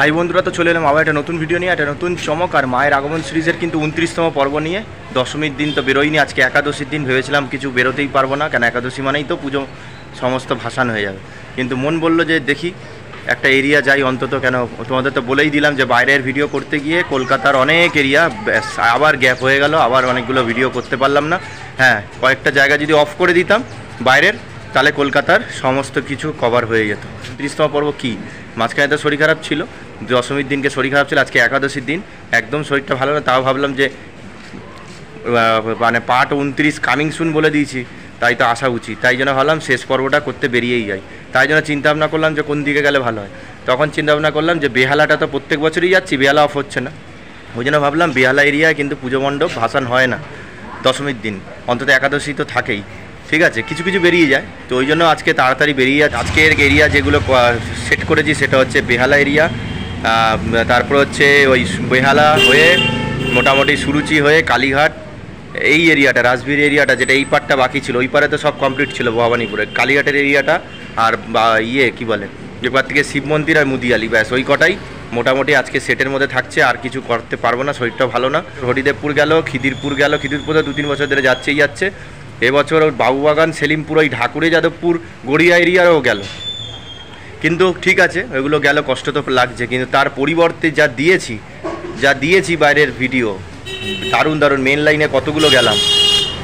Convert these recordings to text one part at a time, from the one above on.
High বন্ধুরা, তো চলে এলাম আবার একটা নতুন ভিডিও নিয়ে, একটা নতুন চমক। আর মায়ের আগমন সিরিজের কিন্তু 29তম পর্ব নিয়ে। দশমীর দিন তো বেরোয়নি, আজকে একাদশীর দিন ভেবেছিলাম কিছু বেরোতেই পারবো না, কেন একাদশী মানেই তো পুজো সমস্ত ভাসান হয়ে যাবে। কিন্তু মন বললো যে দেখি একটা এরিয়া যাই অন্তত, কেন তোমাদের তো বলেই দিলাম যে বাইরের ভিডিও করতে গিয়ে কলকাতার অনেক এরিয়া আবার গ্যাপ হয়ে গেল, আবার অনেকগুলো ভিডিও করতে পারলাম না। হ্যাঁ, কয়েকটা জায়গা যদি অফ করে দিতাম বাইরের, তাহলে কলকাতার সমস্ত কিছু কভার হয়ে যেত। 29তম পর্ব কী, মাঝখানে তো শরীর খারাপ ছিল, দশমীর দিনকে শরীর খারাপ ছিল, আজকে একাদশীর দিন একদম শরীরটা ভালো না, তাও ভাবলাম যে মানে পার্ট 29 কামিং সুন বলে দিয়েছি, তাই তো আসা উচিত, তাই জন্য ভাবলাম শেষ পর্বটা করতে বেরিয়েই যাই। তাই জন্য চিন্তাভাবনা করলাম যে কোন দিকে গেলে ভালো হয়। তখন চিন্তাভাবনা করলাম যে বেহালাটা তো প্রত্যেক বছরই যাচ্ছি, বেহালা অফ হচ্ছে না, ওই জন্য ভাবলাম বেহালা এরিয়ায় কিন্তু পুজো মণ্ডপ ভাসান হয় না দশমীর দিন, অন্তত একাদশী তো থাকেই। ঠিক আছে, কিছু কিছু বেরিয়ে যায়, তো ওই জন্য আজকে তাড়াতাড়ি বেরিয়ে যায়। আজকের এরিয়া যেগুলো সেট করেছি সেটা হচ্ছে বেহালা এরিয়া, তারপর হচ্ছে ওই বেহালা হয়ে মোটামুটি সুরুচি হয়ে কালীঘাট, এই এরিয়াটা রাজবীর এরিয়াটা, যেটা এই পারটা বাকি ছিল, ওই পারে তো সব কমপ্লিট ছিল ভবানীপুরে, কালীঘাটের এরিয়াটা আর কি বলে এবার থেকে শিব মন্দির আর মুদিয়ালি, ব্যাস ওই কটাই মোটামুটি আজকে সেটের মধ্যে থাকছে। আর কিছু করতে পারবো না, শরীরটা ভালো না। হরিদেবপুর গেল, খিদিরপুর গেল, খিদিরপুর তো 2-3 বছর ধরে যাচ্ছেই যাচ্ছে। এবছর বাবুবাগান, সেলিমপুর, ওই ঢাকুরে, যাদবপুর, গড়িয়া এরিয়ারও গেল। কিন্তু ঠিক আছে, ওইগুলো গেল, কষ্ট তো লাগছে, কিন্তু তার পরিবর্তে যা দিয়েছি বাইরের ভিডিও দারুণ দারুণ, মেন লাইনে কতগুলো গেলাম,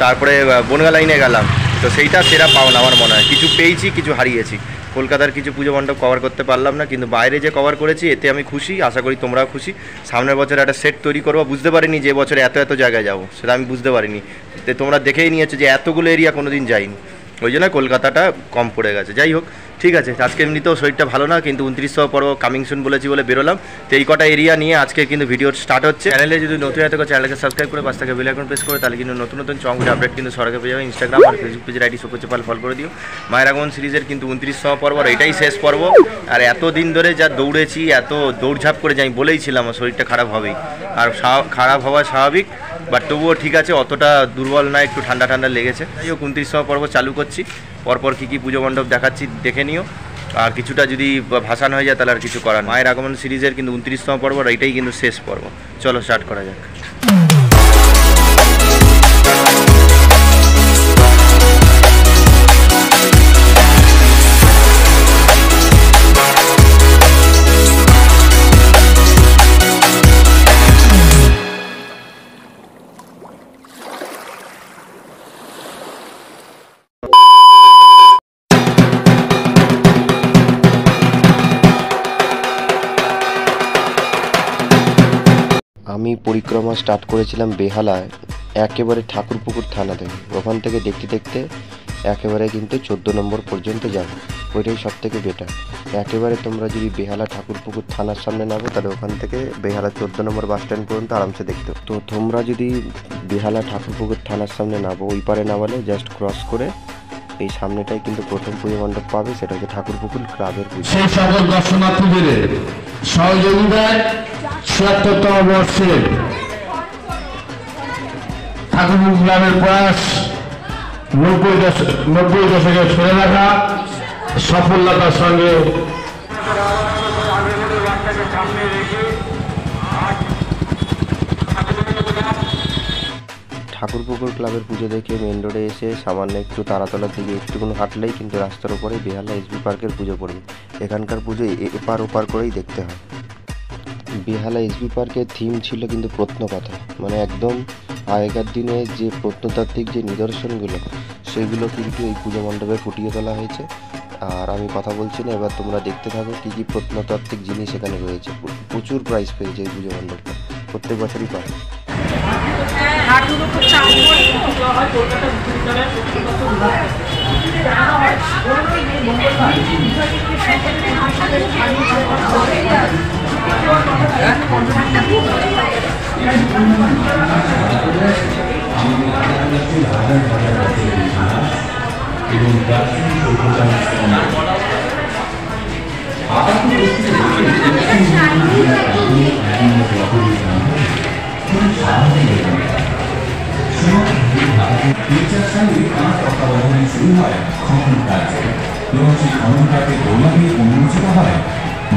তারপরে বনগা লাইনে গেলাম, তো সেইটা সেরা পাওনা আমার মনে হয়। কিছু পেয়েছি, কিছু হারিয়েছি। কলকাতার কিছু পুজো মণ্ডপ কভার করতে পারলাম না, কিন্তু বাইরে যে কভার করেছি এতে আমি খুশি, আশা করি তোমরাও খুশি। সামনের বছর একটা সেট তৈরি করবো, বুঝতে পারিনি যে বছর এত জায়গায় যাবো, সেটা আমি বুঝতে পারিনি। তোমরা দেখেই নিয়েছো যে এতগুলো এরিয়া কোনো দিন যাইনি, ওই জন্য কলকাতাটা কম পড়ে গেছে। যাই হোক, ঠিক আছে, আজকে এমনিতেও শরীরটা ভালো না, কিন্তু 29তম পর্ব কামিং সুন বলেছি বলে বেরোলাম। তো এই কটা এরিয়া নিয়ে আজকে কিন্তু ভিডিও স্টার্ট হচ্ছে। চ্যানেলে যদি নতুন হয়ে থাকো চ্যানেলকে সাবস্ক্রাইব করে পাশ থেকে বেল আইকন প্রেস করে, তাহলে কিন্তু নতুন নতুন চমকের আপডেট কিন্তু সরকার পেয়ে যাবে। ইনস্টাগ্রাম আর ফেসবুক পেজের আইডি সুকোচপাল ফলো করে দিও। মায়ের আগমন সিরিজের কিন্তু 29তম পর্ব, আর এটাই শেষ পর্ব। আর এতদিন ধরে যা দৌড়েছি, এত দৌড়ঝাঁপ করে যাই, বলেইছিলাম আমার শরীরটা খারাপ হবেই, আর খারাপ হওয়া স্বাভাবিক, বাট তবুও ঠিক আছে, অতটা দুর্বল না, একটু ঠান্ডা ঠান্ডা লেগেছে। যাই হোক, 29তম পর্ব চালু করছি, পরপর কী কী পুজো মণ্ডপ দেখাচ্ছি দেখে নিও। আর কিছুটা যদি ভাসান হয়ে যায় তাহলে আর কিছু করার। মায়ের আগমন সিরিজের কিন্তু 29তম পর্ব, আর এটাই কিন্তু শেষ পর্ব। চলো স্টার্ট করা যাক। আমি পরিক্রমা স্টার্ট করেছিলাম বেহালায়, একেবারে ঠাকুরপুকুর থানা থেকে। ওখান থেকে দেখতে দেখতে একেবারে কিন্তু 14 নম্বর পর্যন্ত যাবো, ওইটাই সব থেকে বেটার। একেবারে তোমরা যদি বেহালা ঠাকুরপুকুর থানার সামনে নামো, তাহলে ওখান থেকে বেহালা 14 নম্বর বাস স্ট্যান্ড পর্যন্ত আরামসে দেখতে। তো তোমরা যদি বেহালা ঠাকুরপুকুর থানার সামনে নামো, ওই পারে নামালে জাস্ট ক্রস করে এই সামনেটাই কিন্তু প্রথম পুজো মণ্ডপ পাবে, সেটা হচ্ছে ঠাকুরপুকুর ক্লাবের পুজো। সেই সকল দর্শনার্থীদের সহযোগিতায় ৭৬তম বর্ষের ঠাকুরপুকুর ক্লাবের প্রয়াস ৯০ দশকে ফেলে রাখা সফলতার সঙ্গে ঠাকুরপুকুর ক্লাবের পুজো দেখে মেন রোডে এসে সামান্য একটু তারাতলার দিকে একটুকুনি হাঁটলেই কিন্তু রাস্তার উপরে বেহালা এসবি পার্কের পুজো পড়বে। এখানকার পুজো এপার ওপার করেই দেখতে হয়। বেহালা এসবি পার্কের থিম ছিল কিন্তু প্রত্নকথা, মানে একদম আগেকার দিনে যে প্রত্নতাত্ত্বিক যে নিদর্শনগুলো, সেগুলো কিন্তু এই পুজো মণ্ডপে ফুটিয়ে তোলা হয়েছে। আর আমি কথা বলছি না, এবার তোমরা দেখতে থাকো কী কী প্রত্নতাত্ত্বিক জিনিস এখানে রয়েছে। প্রচুর প্রাইজ পেয়েছে এই পুজো মণ্ডপটা, প্রত্যেক বছরই পায়।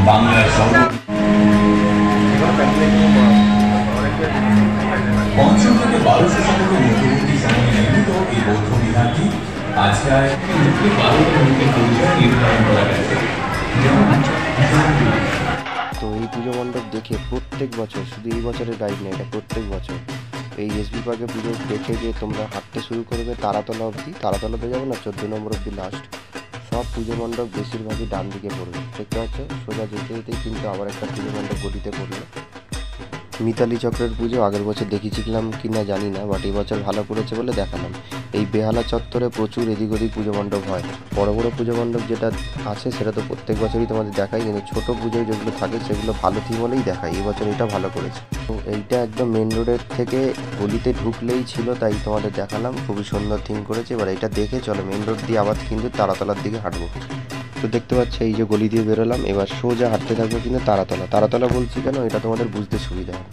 বাংলার ৫০০ থেকে ১২০০ শতকের মধ্যবর্তী সময়ে নির্মিত এই বৌদ্ধ বিহারটি আজকাল ১২টি মূর্তির পরিচয় নির্ধারণ করা গেছে। তো এই পুজো মণ্ডপ দেখে প্রত্যেক বছর, শুধু এই বছরের গাইড নেই, এটা প্রত্যেক বছর এই এসবি পার্কে পুজো দেখে যে তোমরা হাঁটতে শুরু করবে তারাতলা অবধি, তারাতলাতে যাবে না 14 নম্বর অবধি লাস্ট, সব পুজো মণ্ডপ বেশিরভাগই ডান দিকে পড়বে। দেখতে পাচ্ছ সোজা যেতে যেতেই কিন্তু আবার একটা পুজো মণ্ডপ গলিতে পড়লো। মিতালি চক্রের পুজো আগের বছর দেখিয়েছিলাম কি না জানি না, বাট এই বছর ভালো করেছে বলে দেখালাম। এই বেহালা চত্বরে প্রচুর এদিক ওদিক পুজো মণ্ডপ হয়। বড় বড় পুজো মণ্ডপ যেটা আছে সেটা তো প্রত্যেক বছরই তোমাদের দেখাই, কিন্তু ছোটো পুজোয় যেগুলো থাকে সেগুলো ভালো থিম হলেই দেখাই। এই বছর এটা ভালো করেছে। তো এইটা একদম মেন রোডের থেকে গলিতে ঢুকলেই ছিল, তাই তোমাদের দেখালাম। খুবই সুন্দর থিম করেছে। এবার এটা দেখে চলো মেন রোড দিয়ে আবার কিন্তু তারাতলার দিকে হাঁটবো। তো দেখতে পাচ্ছ এই যে গলি দিয়ে বেরোলাম, এবার সোজা হাঁটতে থাকবো কিন্তু তারাতলা বলছি কেন, এটা তোমাদের বুঝতে সুবিধা হয়।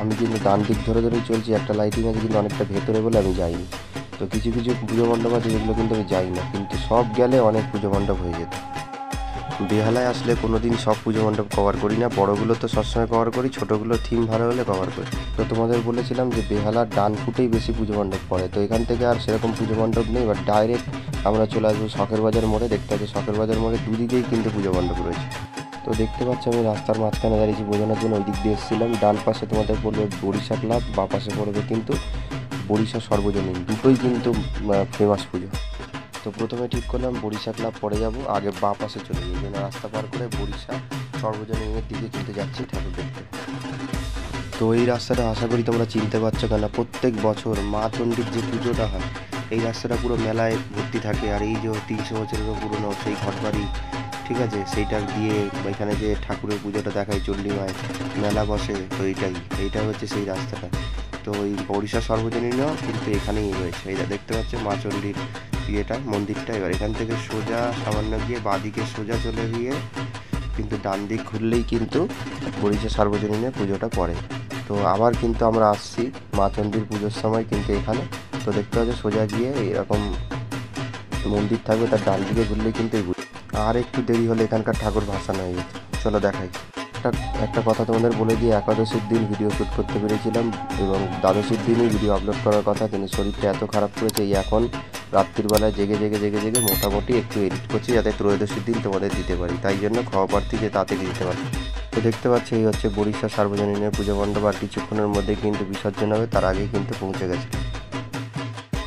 আমি কিন্তু ডান দিক ধরে ধরেই চলছি, একটা লাইটিং আছে কিন্তু অনেকটা ভেতরে বলে আমি যাইনি। তো কিছু কিছু পুজো মণ্ডপ আছে যেগুলো কিন্তু আমি যাই না, কিন্তু সব গেলে অনেক পুজো মণ্ডপ হয়ে যেত। বেহালায় আসলে কোনো দিন সব পুজো মণ্ডপ কভার করি না, বড়গুলো তো সবসময় কভার করি, ছোটোগুলো থিম ভালো হলে কভার করি। তো তোমাদের বলেছিলাম যে বেহালার ডান ফুটেই বেশি পুজো মণ্ডপ পড়ে, তো এখান থেকে আর সেরকম পুজো মণ্ডপ নেই। এবার ডাইরেক্ট আমরা চলে আসবো শখের বাজার মোড়ে। দেখতে পাচ্ছি শখের বাজার মোড়ে দুদিকেই কিন্তু পুজো মণ্ডপ রয়েছে। তো দেখতে পাচ্ছি আমি রাস্তার মাঝখানে দাঁড়িয়েছি বোঝানোর জন্য, ওই দিক দিয়ে এসেছিলাম। ডান পাশে তোমাদের পড়বে বরিশা ক্লাব, বা পাশে পড়বে কিন্তু বরিশা সর্বজনীন, দুটোই কিন্তু ফেমাস পুজো। তো প্রথমে ঠিক করলাম বরিশা ক্লাব পরে যাব, আগে বা পাশে চলে যাই, জন্য রাস্তা পার করে বরিশা সর্বজনীনের দিকে কিন্তু যাচ্ছি ঠাকুর দেখতে। তো এই রাস্তাটা আশা করি তোমরা চিনতে পারছো, কেন প্রত্যেক বছর মা চণ্ডীর যে পুজোটা হয় এই রাস্তাটা পুরো মেলায় ভর্তি থাকে। আর এই যে 300 বছরেরও পুরনো সেই ঘরবাড়ি, ঠিক আছে, সেইটা দিয়ে এখানে যে ঠাকুরের পুজোটা দেখায় চণ্ডী মায়ের মেলা বসে, তো এইটা হচ্ছে সেই রাস্তাটা। তো ওই বরিশা সর্বজনীনও কিন্তু এখানেই রয়েছে। এইটা দেখতে পাচ্ছ মা চণ্ডীর ইয়েটা, মন্দিরটা। এবার এখান থেকে সোজা সামান্য গিয়ে বাঁদিকে সোজা চলে গিয়ে কিন্তু ডান দিক ঘুরলেই কিন্তু বরিশা সর্বজনীনের পুজোটা পড়ে। তো আবার কিন্তু আমরা আসছি মা চণ্ডীর পুজোর সময় কিন্তু এখানে। তো দেখতে পাচ্ছ সোজা গিয়ে এরকম মন্দির থাকবে, তার ডান দিকে ঘুরলেই কিন্তু এই আর একটু দেরি হলে এখানকার ঠাকুর ভাসানো হয়ে গেছে। চলো দেখাই। একটা কথা তোমাদের বলে দিয়ে, একাদশীর দিন ভিডিও শ্যুট করতে পেরেছিলাম এবং দ্বাদশীর দিনই ভিডিও আপলোড করার কথা, কিন্তু শরীরটা এত খারাপ করেছে এই এখন রাত্রির বেলায় জেগে মোটামুটি একটু এডিট করছি যাতে ত্রয়োদশীর দিন তোমাদের দিতে পারি, তাই জন্য খাওয়া প্রার্থী যে তাড়াতাড়ি দিতে পারি। তো দেখতে পাচ্ছি এই হচ্ছে বরিশা সার্বজনীনের পুজো মণ্ডপ, আর কিছুক্ষণের মধ্যে কিন্তু বিসর্জন হবে, তার আগেই কিন্তু পৌঁছে গেছে।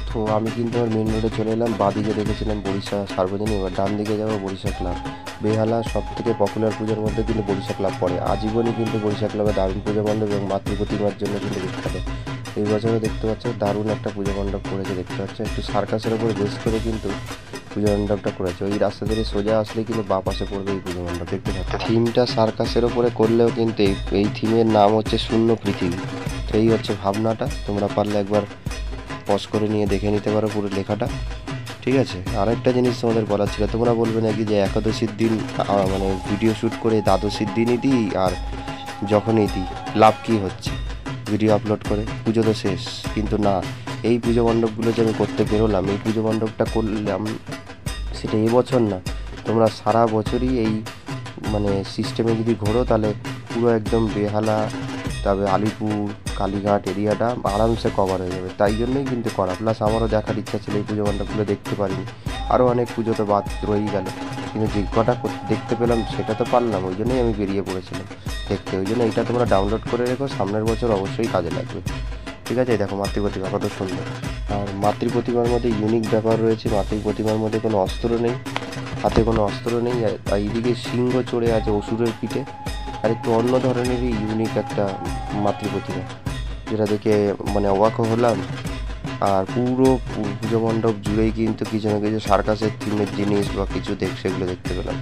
তো আমি কিন্তু আমার মেন রোডে চলে এলাম, বাঁদিকে দেখেছিলাম বরিশা সার্বজনীন, এবার ডান দিকে যাবো বরিশা ক্লাব। বেহালা সব থেকে পপুলার পুজোর মধ্যে কিন্তু বরিশা ক্লাব পড়ে। আজীবনই কিন্তু বরিশা ক্লাবে দারুণ পুজো মণ্ডপ এবং মাতৃ প্রতিমার জন্য কিন্তু বিখ্যাত। এই বছরও দেখতে পাচ্ছ দারুণ একটা পুজো মণ্ডপ করেছে, দেখতে পাচ্ছ একটু সার্কাসের উপরে বেস করে কিন্তু পুজো মণ্ডপটা করেছে। ওই রাস্তা ধরে সোজা আসলেই কিন্তু বা পাশে পড়বে এই পুজো মণ্ডপ। দেখতে পাচ্ছ থিমটা সার্কাসের উপরে করলেও কিন্তু এই থিমের নাম হচ্ছে শূন্য পৃথিবী। তো এই হচ্ছে ভাবনাটা, তোমরা পারলে একবার পজ করে নিয়ে দেখে নিতে পারো পুরো লেখাটা, ঠিক আছে। আরেকটা জিনিস তোমাদের বলার ছিল, তোমরা বলবে নাকি যে একাদশীর দিন মানে ভিডিও শ্যুট করে দ্বাদশীর দিনই দিই আর যখনই দিই লাভ কী হচ্ছে, ভিডিও আপলোড করে পুজো তো শেষ। কিন্তু না, এই পুজো মণ্ডপগুলো যে আমি করতে বেরোলাম, এই পুজো মণ্ডপটা করলাম সেটা এবছর না, তোমরা সারা বছরই এই মানে সিস্টেমে যদি ঘোরো তাহলে পুরো একদম বেহালা, তবে আলিপুর কালীঘাট এরিয়াটা আরামসে কভার হয়ে যাবে। তাই জন্যই কিন্তু করা, প্লাস আমারও দেখার ইচ্ছা ছিল, এই পুজো মণ্ডপগুলো দেখতে পারিনি। আরও অনেক পুজো তো বাদ রয়েই গেল, কিন্তু যে কটা দেখতে পেলাম সেটা তো পারলাম, ওই জন্যই আমি বেরিয়ে পড়েছিলাম দেখতে। ওই জন্য এইটা তোমরা ডাউনলোড করে রেখো, সামনের বছর অবশ্যই কাজে লাগবে, ঠিক আছে। দেখো মাতৃ প্রতিমা কত সুন্দর, আর মাতৃ প্রতিমার মধ্যে ইউনিক ব্যাপার রয়েছে, মাতৃ প্রতিমার মধ্যে কোনো অস্ত্র নেই, হাতে কোনো অস্ত্র নেই, আর এইদিকে সিংহ চড়ে আছে অসুরের পিঠে, আর একটু অন্য ধরনেরই ইউনিক একটা মাতৃ প্রতিমা, যেটা দেখে মানে অবাকও হলাম। আর পুরো পুজো মণ্ডপ জুড়েই কিন্তু কিছু না কিছু সার্কাসের থিমের জিনিস বা কিছু সেগুলো দেখতে পেলাম।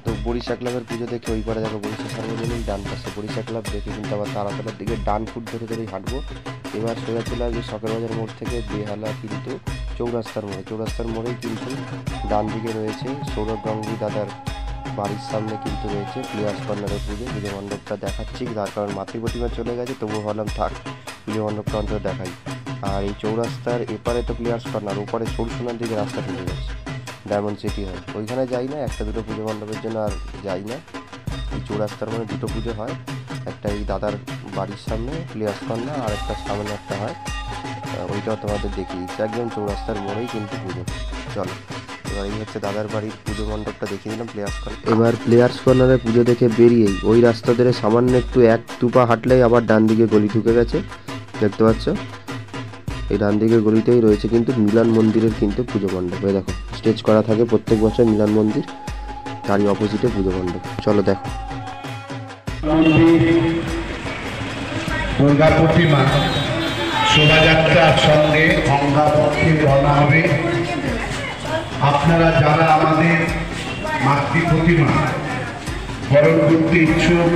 তো বরিশা ক্লাবের পুজো দেখে ওই পারে দেখো বরিশা সর্বজনীন, ডান পাশে বরিশা ক্লাব দেখে কিন্তু আবার তারাতলার দিকে ডান ফুট ধরে ধরেই হাঁটবো। এবার সোজা চলে আসবে শখের বাজার মোড় থেকে বেহালা কিন্তু চৌরাস্তার মোড়েই কিন্তু ডান দিকে রয়েছে সৌরভ গাঙ্গুলি দাদার বাড়ির সামনে কিন্তু রয়েছে প্লেয়ার্স কর্নারের পুজো মণ্ডপটা দেখাচ্ছি, তার কারণ মাতৃ প্রতিমা চলে গেছে, তবুও ভাবলাম থাক পুজো মণ্ডপটা অন্তত দেখাই। আর এই চৌরাস্তার এপারে তো প্লেয়ার্স কর্নার, ওপারে সরসোনার দিকে রাস্তা ঢুকে গেছে, ডায়মন্ড সিটি হয়, ওইখানে যাই না, একটা দুটো পুজো মণ্ডপের জন্য আর যাই না। এই চৌরাস্তার মানে দুটো পুজো হয়, একটা এই দাদার বাড়ির সামনে প্লেয়ার্স কর্নার, আর একটা সামনে একটা হয়, ওইটাও তোমাদের দেখিয়ে দিচ্ছি। একদম চৌরাস্তার মোড়েই কিন্তু পুজো। চলো, এবার এই হচ্ছে দাদার বাড়ির পুজো মণ্ডপটা দেখিয়ে দিলাম, প্লেয়ার্স কর্নার। এবার প্লেয়ার্স কর্নারে পুজো দেখে বেরিয়েই ওই রাস্তা ধরে সামান্য একটু 1-2 পা হাঁটলেই আবার ডান দিকে গলি ঢুকে গেছে, দেখতে পাচ্ছ। এই ডান দিকের গলিতেই রয়েছে কিন্তু মিলন মন্দিরের কিন্তু পুজো মণ্ডপ। এই দেখো স্টেজ করা থাকে প্রত্যেক বছর মিলন মন্দির, তারই অপোজিটে পুজো মণ্ডপ। চলো দেখো। দুর্গা প্রতিমা শোভাযাত্রার সঙ্গে গঙ্গা পথে রওনা হবে। আপনারা যারা আমাদের মাতৃ প্রতিমা বরণ করতে ইচ্ছুক,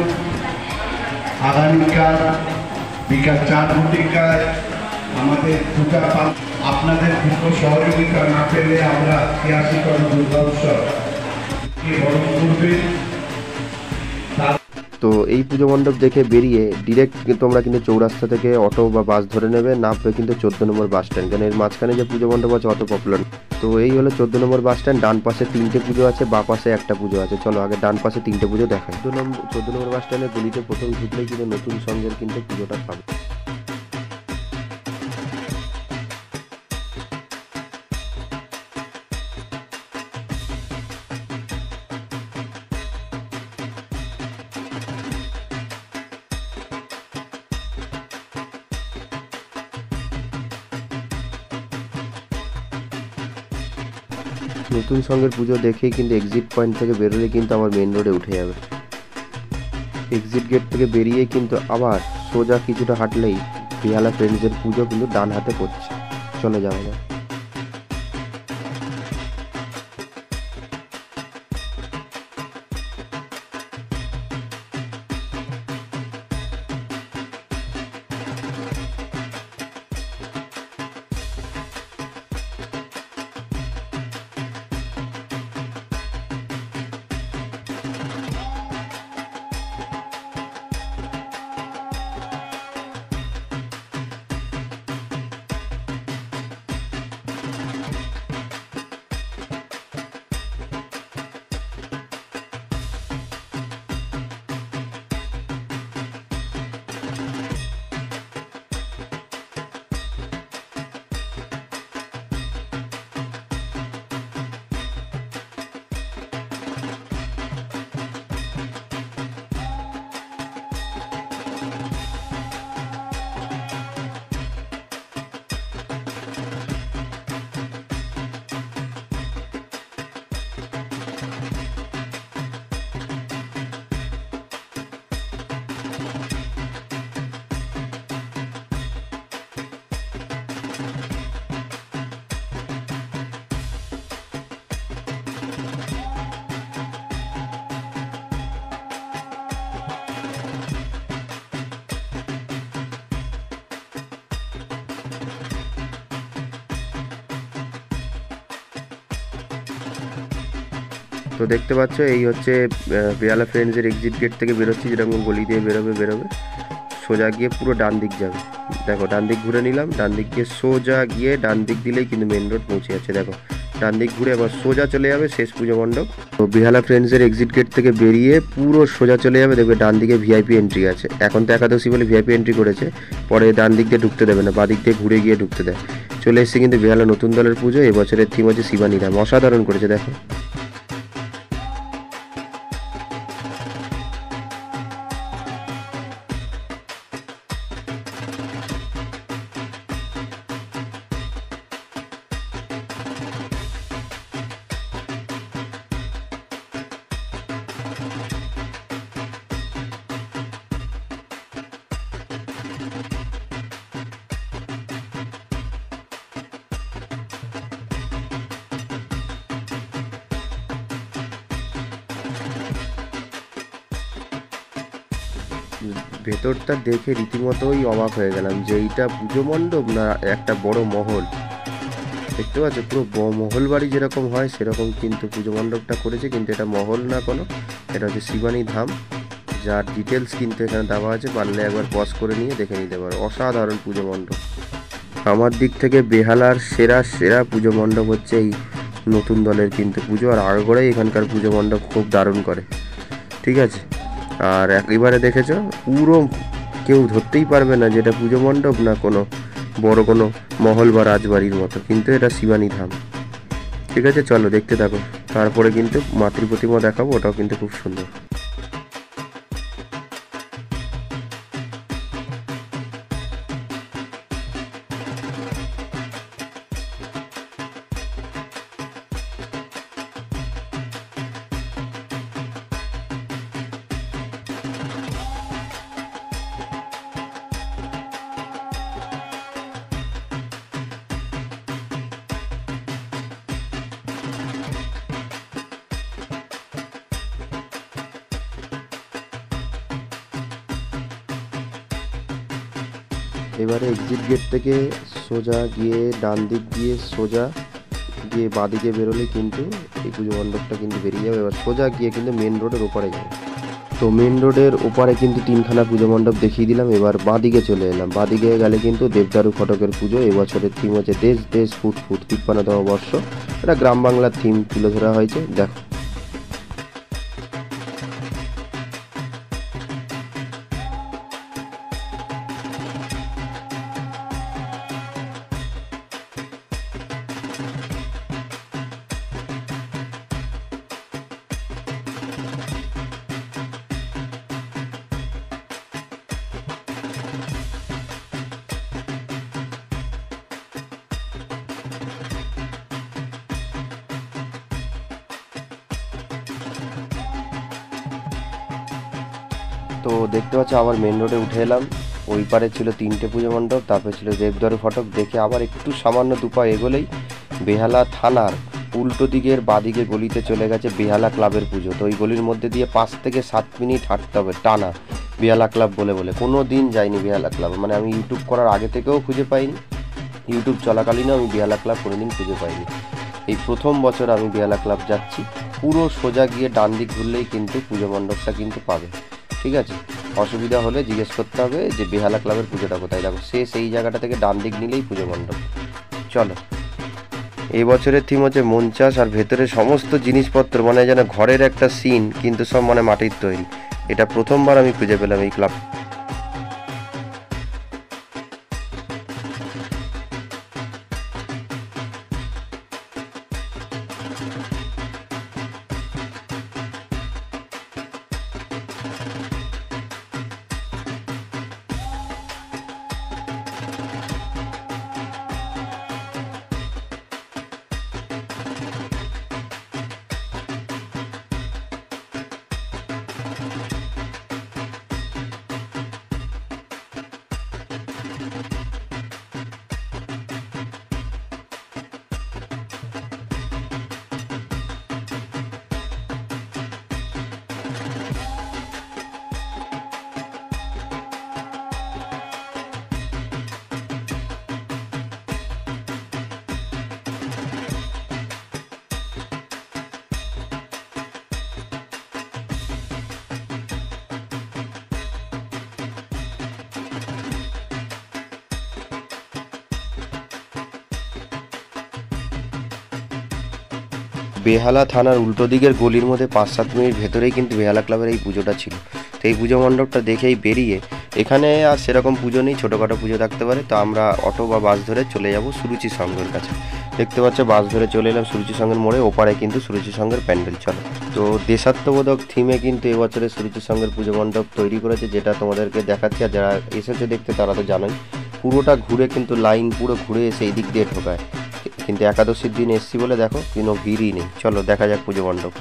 আগামীকাল বিকাল 4 ঘটিকায় আমাদের পূজা পাঠ, আপনাদের পূর্ণ সহযোগিতা না পেলে আমরা 83তম দুর্গা উৎসব বরণ করবে। তো এই পুজো মণ্ডপ দেখে বেরিয়ে ডিরেক্ট কিন্তু তোমরা কিন্তু চৌরাস্তা থেকে অটো বা বাস ধরে নেবে, নামবে কিন্তু 14 নম্বর বাস স্ট্যান্ড, কারণ এর মাঝখানে যে পুজো মণ্ডপ আছে অত পপুলার। তো এই হলো 14 নম্বর বাস স্ট্যান্ড। ডান পাশে 3টে পুজো আছে, বা পাশে একটা পুজো আছে। চলো আগে ডান পাশে 3টে পুজো দেখাই। 14 নম্বর বাস স্ট্যান্ডের গলিতে প্রথম ঢুকলেই কিন্তু নতুন সঙ্গের কিন্তু পুজোটা পাবে। নতুন সঙ্গের পুজো দেখেই কিন্তু এক্সিট পয়েন্ট থেকে বেরোলে কিন্তু আবার মেন রোডে উঠে যাবে। এক্সিট গেট থেকে বেরিয়ে কিন্তু আবার সোজা কিছুটা হাঁটলেই বেহালা ফ্রেন্ডসের পুজো কিন্তু ডান হাতে পড়ছে। চলে যাওয়া যায়। তো দেখতে পাচ্ছ এই হচ্ছে বেহালা ফ্রেন্ডসের এক্সিট গেট থেকে বেরোচ্ছি, যেরকম গলি দিয়ে বেরোবে সোজা গিয়ে পুরো ডান দিক যাবে। দেখো ডান দিক ঘুরে নিলাম, ডান দিক গিয়ে সোজা গিয়ে ডান দিক দিলেই কিন্তু মেন রোড পৌঁছে যাচ্ছে। দেখো ডান দিক ঘুরে এবার সোজা চলে যাবে শেষ পুজো মণ্ডপ। তো বেহালা ফ্রেন্ডসের এক্সিট গেট থেকে বেরিয়ে পুরো সোজা চলে যাবে, দেখবে ডান দিকে ভিআইপি এন্ট্রি আছে। এখন তো একাদশী বলে ভিআইপি এন্ট্রি করেছে, পরে ডান দিক দিয়ে ঢুকতে দেবে না, বাঁ দিক দিয়ে ঘুরে গিয়ে ঢুকতে দেয়। চলে এসেছে কিন্তু বেহালা নতুন দলের পুজো। এবছরের থিম হচ্ছে শিবানী ধাম, অসাধারণ করেছে দেখো। ভেতরটা দেখে রীতিমতোই অবাক হয়ে গেলাম যে এইটা পুজো মণ্ডপ না একটা বড় মহল। দেখতে পাচ্ছ পুরো মহল বাড়ি যেরকম হয় সেরকম কিন্তু পুজো মণ্ডপটা করেছে, কিন্তু এটা মহল না কোনো, এটা হচ্ছে শিবানী ধাম, যার ডিটেলস কিন্তু এখানে দেওয়া আছে, পারলে একবার পজ করে নিয়ে দেখে নিতে পারো। অসাধারণ পুজো মণ্ডপ। আমার দিক থেকে বেহালার সেরা পুজো মণ্ডপ হচ্ছে এই নতুন দলের কিন্তু পুজো, আর আগাগোড়াই এখানকার পুজো মণ্ডপ খুব দারুণ করে। ঠিক আছে, আর এবারে দেখেছো পুরো কেউ ধরতেই পারবে না যেটা পুজো মণ্ডপ না কোনো বড় কোনো মহল বা রাজবাড়ির মতো, কিন্তু এটা শিবানী ধাম। ঠিক আছে, চলো দেখতে থাকো। তারপরে কিন্তু মাতৃ প্রতিমা দেখাবো, ওটাও কিন্তু খুব সুন্দর। এবারে এক্সিট গেট থেকে সোজা গিয়ে ডান দিক দিয়ে সোজা গিয়ে বাঁদিকে বেরোলে কিন্তু এই পুজো মণ্ডপটা কিন্তু বেরিয়ে যাবে। এবার সোজা গিয়ে কিন্তু মেন রোডের ওপারে যাবে। তো মেন রোডের ওপারে কিন্তু তিনখানা পুজো মণ্ডপ দেখিয়ে দিলাম। এবার বাঁদিকে চলে এলাম। বাঁদিকে গেলে কিন্তু দেবদারু ফটকের পুজো। এবছরের থিম হচ্ছে দেশ দেশ ফুট ফুট ৫৩তম বর্ষ। এটা গ্রাম বাংলার থিম তুলে ধরা হয়েছে, দেখো। তো দেখতে পাচ্ছ আবার মেন রোডে উঠে এলাম। ওই পারে ছিল 3টে পুজো মণ্ডপ, তারপরে ছিল দেবদারু ফটক। দেখে আবার একটু সামান্য দুপা এগোলেই বেহালা থানার উল্টো দিকের বাদিকে গলিতে চলে গেছে বেহালা ক্লাবের পুজো। তো ওই গলির মধ্যে দিয়ে 5 থেকে 7 মিনিট হাঁটতে হবে টানা, বেহালা ক্লাব বলে বলে। কোনো দিন যাইনি বেহালা ক্লাব, মানে আমি ইউটিউব করার আগে থেকেও খুঁজে পাইনি, ইউটিউব চলাকালীনও আমি বেহালা ক্লাব কোনোদিন খুঁজে পাইনি। এই প্রথম বছর আমি বেহালা ক্লাব যাচ্ছি। পুরো সোজা গিয়ে ডান দিক ঘুরলেই কিন্তু পুজো মণ্ডপটা কিন্তু পাবে। ঠিক আছে, অসুবিধা হলে জিজ্ঞেস করতে হবে যে বেহালা ক্লাবের পুজোটা কোথায়। দেখো সে সেই জায়গাটা থেকে ডান দিক নিলেই পুজো মণ্ডপ। চলো, এই বছরের থিম হচ্ছে মন চাষ। আর ভেতরে সমস্ত জিনিসপত্র মানে যেন ঘরের একটা সিন, কিন্তু সব মানে মাটির তৈরি। এটা প্রথমবার আমি খুঁজে পেলাম এই ক্লাব। বেহালা থানার উল্টো দিকের গলির মধ্যে 5-7 মিনিট ভেতরেই কিন্তু বেহালা ক্লাবের এই পুজোটা ছিল। তো এই পুজো মণ্ডপটা দেখেই বেরিয়ে, এখানে আর সেরকম পুজো নেই, ছোটোখাটো পুজো থাকতে পারে। তো আমরা অটো বা বাস ধরে চলে যাব সুরুচি সংঘের কাছে। দেখতে পাচ্ছ বাস ধরে চলে এলাম সুরুচি সংঘের মোড়ে। ওপারে কিন্তু সুরুচি সংঘের প্যান্ডেল। চলো, তো দেশাত্মবোধক থিমে কিন্তু এবছরে সুরুচি সংঘের পুজো মণ্ডপ তৈরি করেছে, যেটা তোমাদেরকে দেখাচ্ছি। আর যারা এসেছে দেখতে তারা তো জানোই, পুরোটা ঘুরে কিন্তু লাইন পুরো ঘুরে এসে এই দিক দিয়ে ঢোকায়। কিন্তু একাদশীর দিন এসছি বলে দেখো কোনো ভিড়ই নেই। চলো দেখা যাক পুজো মণ্ডপ।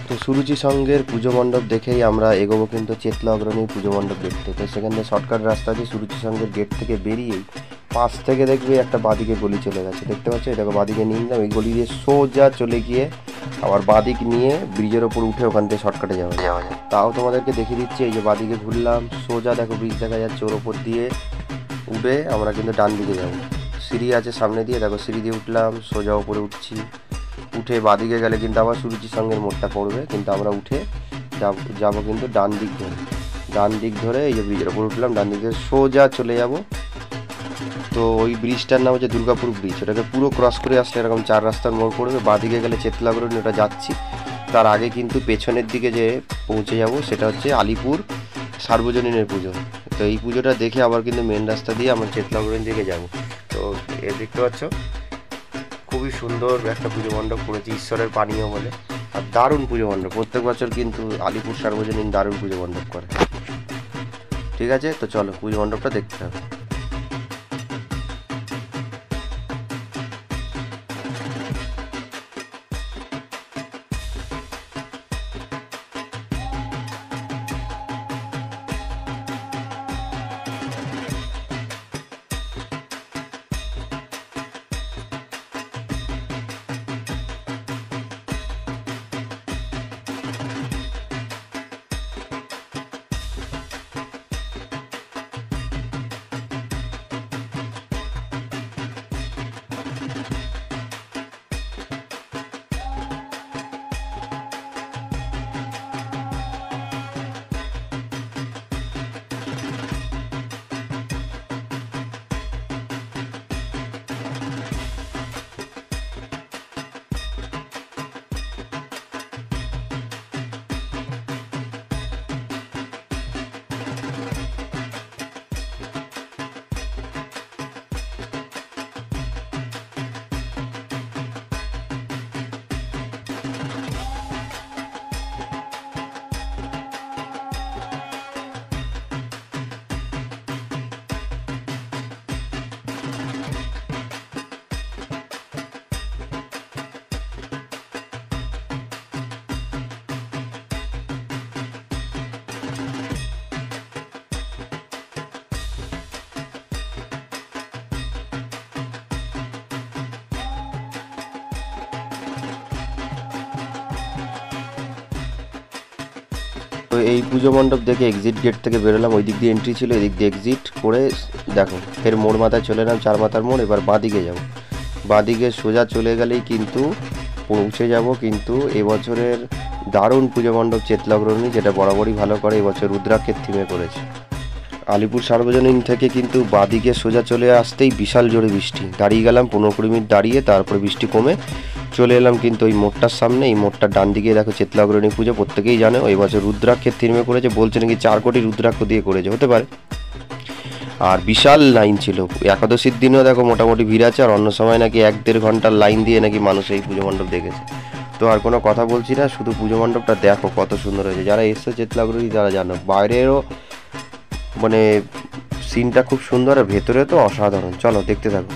তো সুরুচি সঙ্গের পুজো মণ্ডপ দেখেই আমরা এগোবো কিন্তু চেতলা অগ্রণীর পুজো মণ্ডপ দেখতে। তো সেখানে শর্টকাট রাস্তা দিয়ে সুরুচি সঙ্গের গেট থেকে বেরিয়েই পাশ থেকে দেখবে একটা বাঁদিকে গলি চলে গেছে, দেখতে পাচ্ছ? এটাকে বাঁদিকে নিয়ে নিলাম, এই গলি দিয়ে সোজা চলে গিয়ে আবার বাঁদিক নিয়ে ব্রিজের ওপর উঠে ওখান থেকে শর্টকাটে যাওয়া যায়। তাও তোমাদেরকে দেখিয়ে দিচ্ছি, এই যে বাঁদিকে ঘুরলাম, সোজা দেখো ব্রিজ দেখা যাচ্ছে, ওর ওপর দিয়ে উঠে আমরা কিন্তু ডান দিকে যাবো। সিঁড়ি আছে সামনে দিয়ে, দেখো সিঁড়ি দিয়ে উঠলাম, সোজা ওপরে উঠছি, উঠে বাঁদিকে গেলে কিন্তু আবার সুরুচি সঙ্গের মোড়টা পড়বে, কিন্তু আমরা উঠে যাবো কিন্তু ডান দিক ধরে এই যে ব্রিজের ওপর উঠলাম, ডান দিকে সোজা চলে যাব। তো ওই ব্রিজটার নাম হচ্ছে দুর্গাপুর ব্রিজ, ওটাকে পুরো ক্রস করে আসলে এরকম 4 রাস্তার মোড় পড়বে। বাঁদিকে গেলে চেতলা অগ্রণী, ওটা যাচ্ছি। তার আগে কিন্তু পেছনের দিকে যে পৌঁছে যাব সেটা হচ্ছে আলিপুর সার্বজনীনের পুজো। তো এই পুজোটা দেখে আবার কিন্তু মেন রাস্তা দিয়ে আমরা চেতলা অগ্রণীর দিকে যাব। তো এ দেখতে পাচ্ছ খুবই সুন্দর একটা পুজো মণ্ডপ করেছে ঈশ্বরের পানীয় বলে, আর দারুণ পুজো মণ্ডপ। প্রত্যেক বছর কিন্তু আলিপুর সার্বজনীন দারুণ পুজো মণ্ডপ করে। ঠিক আছে, তো চলো পুজো মণ্ডপটা দেখতে হবে। তো এই পুজো মণ্ডপ দেখে এক্সিট গেট থেকে বেরোলাম, ওই দিক দিয়ে এন্ট্রি ছিল, এদিক দিয়ে এক্সিট করে দেখো ফের মোড় মাথায় চলে এলাম, 4 মাথার মোড়। এবার বাঁদিকে যাব, বাঁদিকে সোজা চলে গেলেই কিন্তু পৌঁছে যাব কিন্তু এবছরের দারুণ পুজো মণ্ডপ চেতলা অগ্রণী, যেটা বরাবরই ভালো করে, এবছর রুদ্রাক্ষের থিমে করেছে। আলিপুর সার্বজনীন থেকে কিন্তু বাঁদিকে সোজা চলে আসতেই বিশাল জোরে বৃষ্টি, দাঁড়িয়ে গেলাম 15-20 মিনিট দাঁড়িয়ে, তারপরে বৃষ্টি কমে চলে এলাম কিন্তু ওই মোড়টার সামনে। এই মোড়টার ডান দিকে দেখো চেতলা অগ্রণী পুজো, প্রত্যেকেই জানে ওই বছর রুদ্রাক্ষের থিমে করেছে, বলছে নাকি 4 কোটি রুদ্রাক্ষ দিয়ে করেছে, হতে পারে। আর বিশাল লাইন ছিল, একাদশীর দিনেও দেখো মোটামুটি ভিড় আছে, আর অন্য সময় নাকি 1-1.5 ঘন্টার লাইন দিয়ে নাকি মানুষ এই পুজো মণ্ডপ দেখেছে। তো আর কোনো কথা বলছি না, শুধু পুজো মণ্ডপটা দেখো কত সুন্দর হয়েছে। যারা এসছে চেতলা অগ্রণী যারা জানো, বাইরেরও মানে সিনটা খুব সুন্দর, আর ভেতরে তো অসাধারণ। চলো দেখতে থাকো।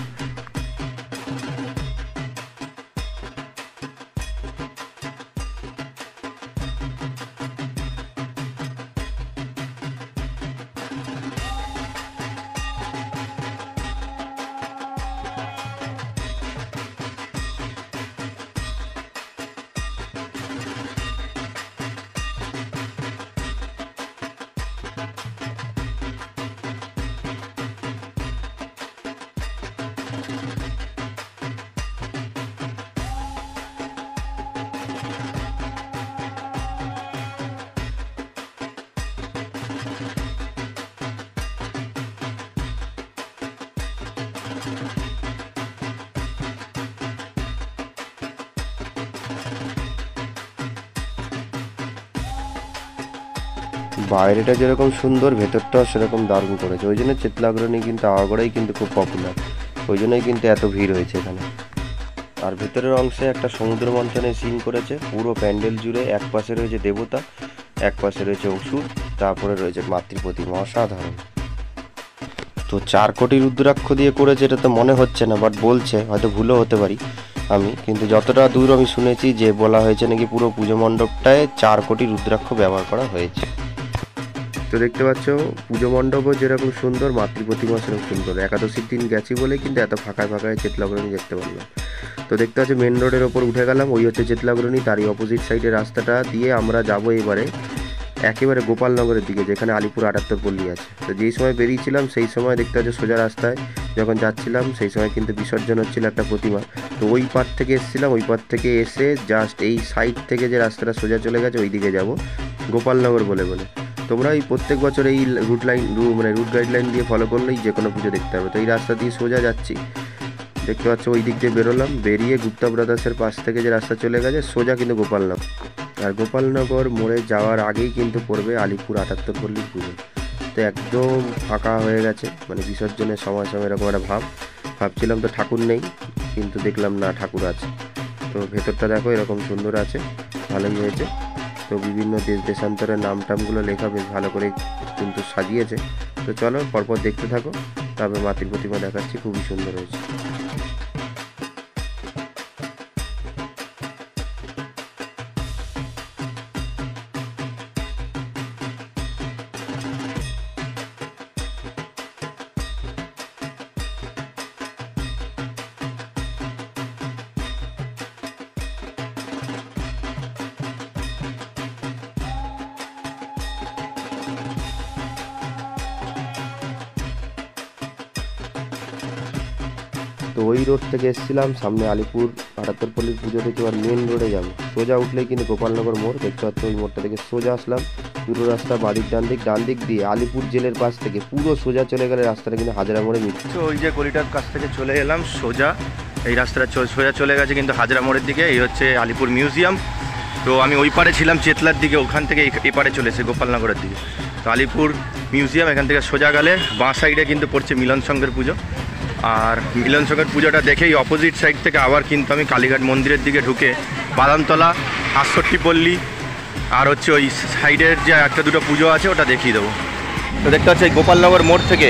বাইরেটা যেরকম সুন্দর, ভেতরটাও সেরকম দারুণ করেছে, ওই জন্য চেতলা অগ্রণী কিন্তু আওয়াগড়াই কিন্তু খুব পপুলার, ওই জন্যই কিন্তু এত ভিড় হয়েছে এখানে। আর ভেতরের অংশে একটা সমুদ্র মন্থনের সিন করেছে, পুরো প্যান্ডেল জুড়ে। এক পাশে রয়েছে দেবতা, এক পাশে রয়েছে অসুর, তারপরে রয়েছে মাতৃ প্রতিমা, অসাধারণ। তো 4 কোটি রুদ্রাক্ষ দিয়ে করেছে এটা তো মনে হচ্ছে না, বাট বলছে, হয়তো ভুলও হতে পারি। আমি, কিন্তু যতটা দূর আমি শুনেছি যে বলা হয়েছে নাকি পুরো পুজো মণ্ডপটায় 4 কোটি রুদ্রাক্ষ ব্যবহার করা হয়েছে। তো দেখতে পাচ্ছ পুজো মণ্ডপও যেরকম সুন্দর, মাতৃ প্রতিমা সেরকম সুন্দর। একাদশীর দিন গেছি বলেই কিন্তু এত ফাঁকায় ফাঁকায় চেতলাগ্রহণী দেখতে পারলাম। তো দেখতে পাচ্ছি মেন রোডের ওপর উঠে গেলাম, ওই হচ্ছে চেতলাগ্রহণী, তারই অপোজিট সাইডের রাস্তাটা দিয়ে আমরা যাব এবারে একেবারে গোপালনগরের দিকে, যেখানে আলিপুর 78 পল্লী আছে। তো যেই সময় বেরিয়েছিলাম সেই সময় দেখতে পাচ্ছি সোজা রাস্তায় যখন যাচ্ছিলাম সেই সময় কিন্তু বিসর্জন হচ্ছিল একটা প্রতিমা। তো ওই পার থেকে এসেছিলাম, ওই পার থেকে এসে জাস্ট এই সাইড থেকে যে রাস্তাটা সোজা চলে গেছে ওই দিকে যাব গোপালনগর বলে বলে। তোমরা এই প্রত্যেক বছর এই রুট গাইডলাইন দিয়ে ফলো করলেই যে কোনো পুজো দেখতে হবে। তো এই রাস্তা দিয়ে সোজা যাচ্ছি, দেখতে পাচ্ছ ওই দিক দিয়ে বেরোলাম, বেরিয়ে গুপ্তা ব্রাদার্সের পাশ থেকে যে রাস্তা চলে গেছে সোজা কিন্তু গোপালনগর। আর গোপালনগর মোড়ে যাওয়ার আগেই কিন্তু পড়বে আলিপুর 78 পল্লীর পুজো। তো একদম ফাঁকা হয়ে গেছে, মানে বিসর্জনের সময় এরকম একটা ভাবছিলাম তো ঠাকুর নেই, কিন্তু দেখলাম না ঠাকুর আছে। তো ভেতরটা দেখো এরকম সুন্দর আছে, ভালোই হয়েছে। তো বিভিন্ন দেশ দেশান্তরের নামটামগুলো লেখা বেশ ভালো করে কিন্তু সাজিয়েছে। তো চলো পরপর দেখতে থাকো, তবে মাতৃ প্রতিমা দেখাচ্ছি, খুবই সুন্দর হয়েছে। তো ওই রোড থেকে এসেছিলাম, সামনে আলিপুর 78 পল্লীর পুজো থেকে এবার মেন রোডে যাবো। সোজা উঠলেই কিন্তু গোপালনগর মোড় দেখতে পাচ্ছ, ওই মোড়টা থেকে সোজা আসলাম, দুটো রাস্তা বাদিক ডান দিক দিয়ে আলিপুর জেলের পাশ থেকে পুরো সোজা চলে গেলে রাস্তাটা কিন্তু হাজরা মোড়ে মিটছে। তো ওই যে গলিটার কাছ থেকে চলে এলাম সোজা, এই রাস্তাটা সোজা চলে গেছে কিন্তু হাজরা মোড়ের দিকে। এই হচ্ছে আলিপুর মিউজিয়াম। তো আমি ওই পারে ছিলাম চেতলার দিকে, ওখান থেকে এপারে চলে এসে গোপালনগরের দিকে। তো আলিপুর মিউজিয়াম, এখান থেকে সোজা গেলে বাঁ সাইডে কিন্তু পড়ছে মিলন সংঘের পুজো। আর মিলন সংঘের পুজোটা দেখেই অপোজিট সাইড থেকে আবার কিন্তু আমি কালীঘাট মন্দিরের দিকে ঢুকে বাদামতলা 68 পল্লী আর হচ্ছে ওই সাইডের যে একটা দুটো পুজো আছে ওটা দেখিয়ে দেবো। তো দেখতে পাচ্ছি গোপালনগর মোড় থেকে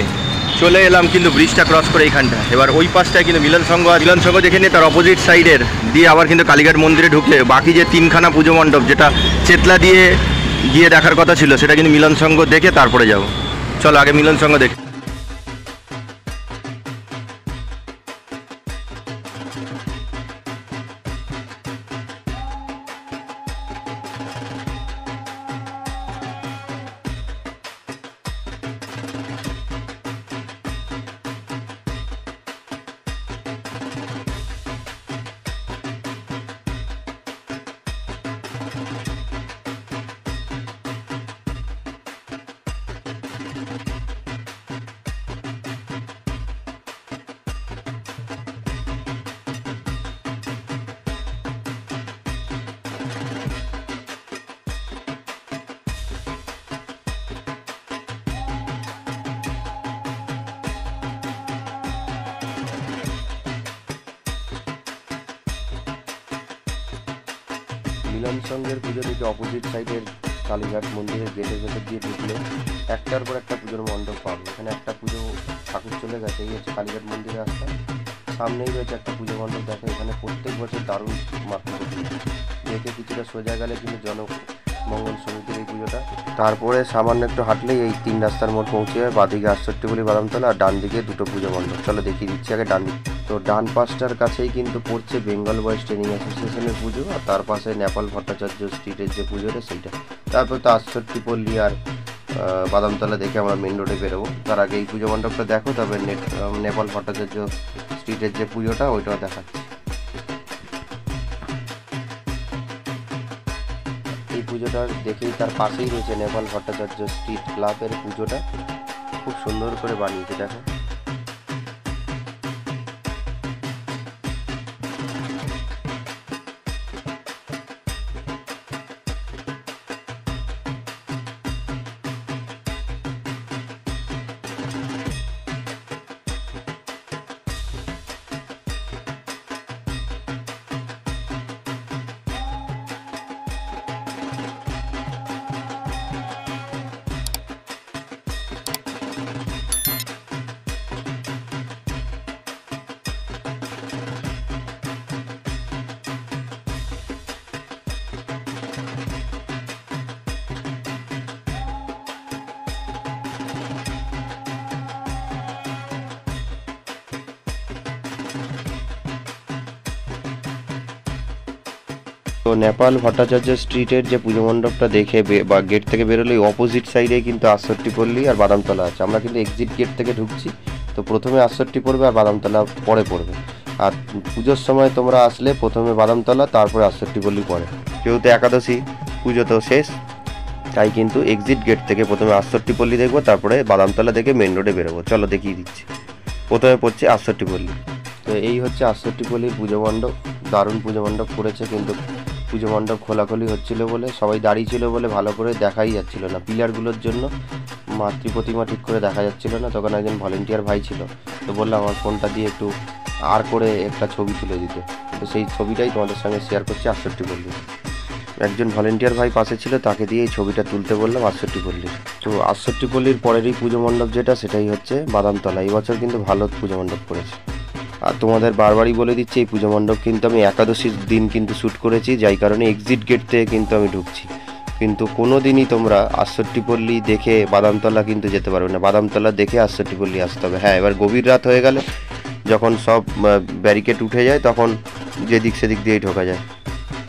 চলে এলাম কিন্তু ব্রিজটা ক্রস করে এইখানটা। এবার ওই পাশটায় কিন্তু মিলন সংঘ দেখে নিয়ে তার অপোজিট সাইডের দিয়ে আবার কিন্তু কালীঘাট মন্দিরে ঢুকে বাকি যে 3খানা পুজো মণ্ডপ যেটা চেতলা দিয়ে গিয়ে দেখার কথা ছিল সেটা কিন্তু মিলন সংঘ দেখে তারপরে যাব। চলো আগে মিলন সংঘ দেখি। মিলন সংঘের পুজো থেকে অপোজিট সাইডের কালীঘাট মন্দিরের গেটের ভেতর দিয়ে ঢুকলে একটার পর একটা পুজোর মণ্ডপ পাবে। এখানে একটা পুজো ঠাকুর চলে গেছে, এই হচ্ছে কালীঘাট মন্দিরে আসতে সামনেই রয়েছে একটা পুজো মণ্ডপ। দেখো এখানে প্রত্যেক বছর দারুণ মাত্রা দেখে কিছুটা সোজা গেলে কিন্তু জনমঙ্গল সমিতির এই পুজোটা। তারপরে সামান্য একটু হাঁটলেই এই 3 রাস্তার মোড় পৌঁছে যায়, বাদিকে 68 পল্লী বাদামতলা আর ডান দিকে দুটো পুজো মণ্ডপ। চলো দেখিয়ে দিচ্ছি আগে ডান দিকে। তো ডান পাশটার কাছেই কিন্তু পড়ছে বেঙ্গল বয়েজ ট্রেনিং অ্যাসোসিয়েশনের পুজো, আর তার পাশে নেপাল ভট্টাচার্য স্ট্রিটের যে পুজোটা সেইটা। তারপর তো 68 পল্লী আর বাদামতলা দেখে আমরা মেন রোডে বেরোবো। তার আগে এই পুজো মণ্ডপটা দেখো, তবে নেপাল ভট্টাচার্য স্ট্রিটের যে পুজোটা ওইটাও দেখাচ্ছি। এই পুজোটার দেখেই তার পাশেই রয়েছে নেপাল ভট্টাচার্য স্ট্রিট ক্লাবের পুজোটা, খুব সুন্দর করে বানিয়েছে দেখো। তো নেপাল ভট্টাচার্য স্ট্রিটের যে পুজো মণ্ডপটা দেখে বা গেট থেকে বেরোলে অপোজিট সাইডে কিন্তু 68 পল্লী আর বাদামতলা আছে। আমরা কিন্তু এক্সিট গেট থেকে ঢুকছি, তো প্রথমে 68 পড়বে আর বাদামতলা পরে পড়বে। আর পুজোর সময় তোমরা আসলে প্রথমে বাদামতলা, তারপরে 68 পল্লী পড়ে। যেহেতু একাদশী পুজো তো শেষ, তাই কিন্তু এক্সিট গেট থেকে প্রথমে 68 পল্লী দেখবো, তারপরে বাদামতলা দেখে মেন রোডে বেরোবো। চলো দেখিয়ে দিচ্ছি। প্রথমে পড়ছে 68 পল্লী। তো এই হচ্ছে 68 পল্লীর পুজো মণ্ডপ। দারুণ পুজো মণ্ডপ করেছে, কিন্তু পুজো মণ্ডপ খোলাখুলি হচ্ছিল বলে, সবাই দাঁড়িয়ে ছিল বলে ভালো করে দেখাই যাচ্ছিল না। পিলারগুলোর জন্য মাতৃ প্রতিমা ঠিক করে দেখা যাচ্ছিল না। তখন একজন ভলেন্টিয়ার ভাই ছিল, তো বললাম আমার ফোনটা দিয়ে একটু আর করে একটা ছবি তুলে দিতে। তো সেই ছবিটাই তোমাদের সঙ্গে শেয়ার করছি 68 পল্লী। একজন ভলেন্টিয়ার ভাই পাশে ছিল, তাকে দিয়ে এই ছবিটা তুলতে বললাম 68 পল্লীর। তো 68 পল্লীর পরেরই পুজো মণ্ডপ যেটা, সেটাই হচ্ছে বাদামতলা। এই বছর কিন্তু ভালো পুজো মণ্ডপ করেছে। আর তোমাদের বারবারই বলে দিচ্ছি, এই পুজো মণ্ডপ কিন্তু আমি একাদশীর দিন কিন্তু শ্যুট করেছি, যাই কারণে এক্সিট গেট থেকে কিন্তু আমি ঢুকছি। কিন্তু কোনো দিনই তোমরা 68 পল্লী দেখে বাদামতলা কিন্তু যেতে পারবে না। বাদামতলা দেখে 68 পল্লী আসতে হবে। হ্যাঁ, এবার গভীর রাত হয়ে গেলে, যখন সব ব্যারিকেড উঠে যায়, তখন যেদিক সেদিক দিয়েই ঢোকা যায়।